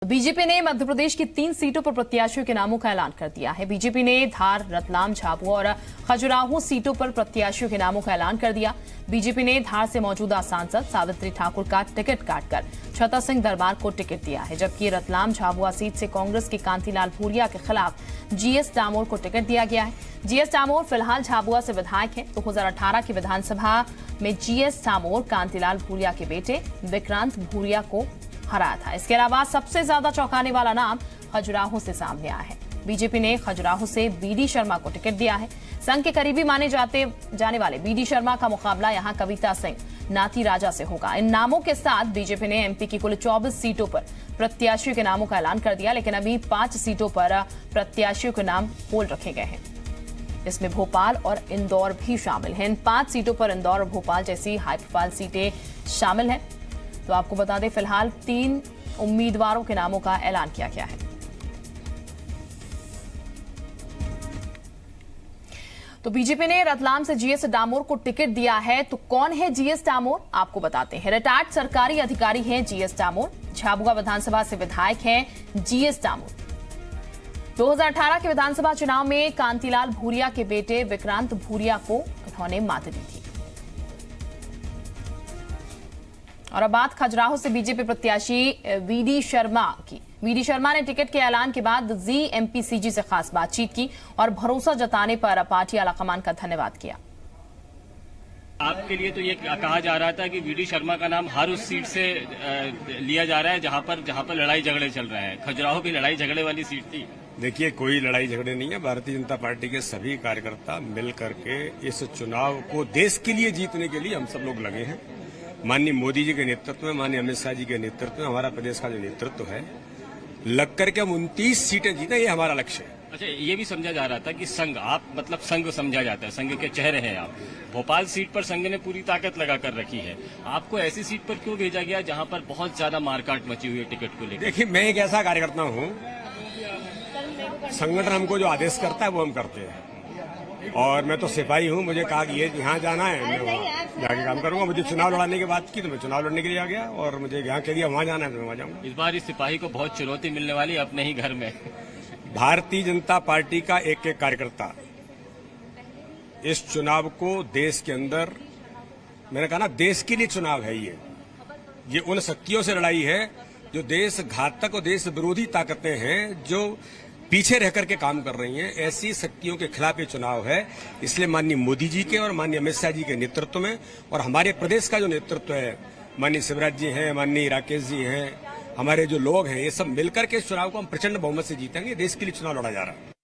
BJP ने मध्य प्रदेश की 3 सीटों पर प्रत्याशियों के नामों का ऐलान कर दिया है। बीजेपी ने धार, रतलाम, झाबुआ और खजुराहो सीटों पर प्रत्याशियों के नामों का ऐलान कर दिया। बीजेपी ने धार से मौजूदा सांसद सावित्री ठाकुर का टिकट काटकर छतर सिंह दरबार को टिकट दिया है, जबकि रतलाम झाबुआ सीट से कांग्रेस के कांतिलाल भूरिया के खिलाफ जीएस डामोर को टिकट दिया गया है। जीएस डामोर फिलहाल झाबुआ से विधायक है। 2018 की विधानसभा में जीएस डामोर कांतिलाल भूरिया के बेटे विक्रांत भूरिया को हराया था। इसके अलावा सबसे ज्यादा चौंकाने वाला नाम खजुराहो से सामने आया है। बीजेपी ने खजुराहो से बीडी शर्मा को टिकट दिया है। संघ के करीबी माने जाने वाले बीडी शर्मा का मुकाबला यहां कविता सिंह नाती राजा से होगा। इन नामों के साथ बीजेपी ने एमपी की कुल 24 सीटों पर प्रत्याशियों के नामों का ऐलान कर दिया, लेकिन अभी 5 सीटों पर प्रत्याशियों के नाम होल्ड रखे गए हैं। इसमें भोपाल और इंदौर भी शामिल हैं। इन 5 सीटों पर इंदौर और भोपाल जैसी हाई प्रोफाइल सीटें शामिल हैं। तो आपको बता दें, फिलहाल 3 उम्मीदवारों के नामों का ऐलान किया गया है। तो बीजेपी ने रतलाम से जीएस डामोर को टिकट दिया है। तो कौन है जीएस डामोर, आपको बताते हैं। रिटायर्ड सरकारी अधिकारी हैं जीएस डामोर। झाबुआ विधानसभा से विधायक हैं जीएस डामोर। 2018 के विधानसभा चुनाव में कांतिलाल भूरिया के बेटे विक्रांत भूरिया को उन्होंने मात दी थी। और अब बात खजुराहो से बीजेपी प्रत्याशी वीडी शर्मा की। वीडी शर्मा ने टिकट के ऐलान के बाद एमपीसीजी से खास बातचीत की और भरोसा जताने पर पार्टी आलाकमान का धन्यवाद किया। आपके लिए तो ये कहा जा रहा था कि वीडी शर्मा का नाम हर उस सीट से लिया जा रहा है जहां पर लड़ाई झगड़े चल रहे हैं। खजुराहो भी लड़ाई झगड़े वाली सीट थी। देखिए, कोई लड़ाई झगड़े नहीं है। भारतीय जनता पार्टी के सभी कार्यकर्ता मिल करके इस चुनाव को देश के लिए जीतने के लिए हम सब लोग लगे हैं। माननीय मोदी जी के नेतृत्व में, माननीय अमित शाह जी के नेतृत्व में हमारा प्रदेश का जो नेतृत्व है, लग करके हम 29 सीटें जीते, ये हमारा लक्ष्य है। अच्छा, ये भी समझा जा रहा था कि संघ, आप मतलब संघ समझा जाता है, संघ के चेहरे हैं आप। भोपाल सीट पर संघ ने पूरी ताकत लगा कर रखी है। आपको ऐसी सीट पर क्यों भेजा गया जहां पर बहुत ज्यादा मारकाट मची हुई है टिकट को लेकर? देखिए, मैं एक ऐसा कार्यकर्ता हूं, संगठन हमको जो आदेश करता है वो हम करते हैं। और मैं तो सिपाही हूं, मुझे कहा कि ये यहाँ जाना है, मैं वहाँ जाके काम करूंगा। मुझे चुनाव लड़ने की बात की तो मैं चुनाव लड़ने के लिए आ गया, और मुझे यहाँ कह दिया वहाँ जाना है तो मैं वहाँ जाऊंगा। इस बार इस सिपाही को बहुत चुनौती मिलने वाली है अपने ही घर में। भारतीय जनता पार्टी का एक एक कार्यकर्ता इस चुनाव को देश के अंदर, मैंने कहा ना, देश के लिए चुनाव है। ये उन शक्तियों से लड़ाई है जो देश घातक और देश विरोधी ताकतें हैं, जो पीछे रह करके काम कर रही हैं। ऐसी शक्तियों के खिलाफ ये चुनाव है। इसलिए माननीय मोदी जी के और माननीय अमित शाह जी के नेतृत्व में, और हमारे प्रदेश का जो नेतृत्व है, माननीय शिवराज जी हैं, माननीय राकेश जी हैं, हमारे जो लोग हैं, ये सब मिलकर के इस चुनाव को हम प्रचंड बहुमत से जीतेंगे। देश के लिए चुनाव लड़ा जा रहा है।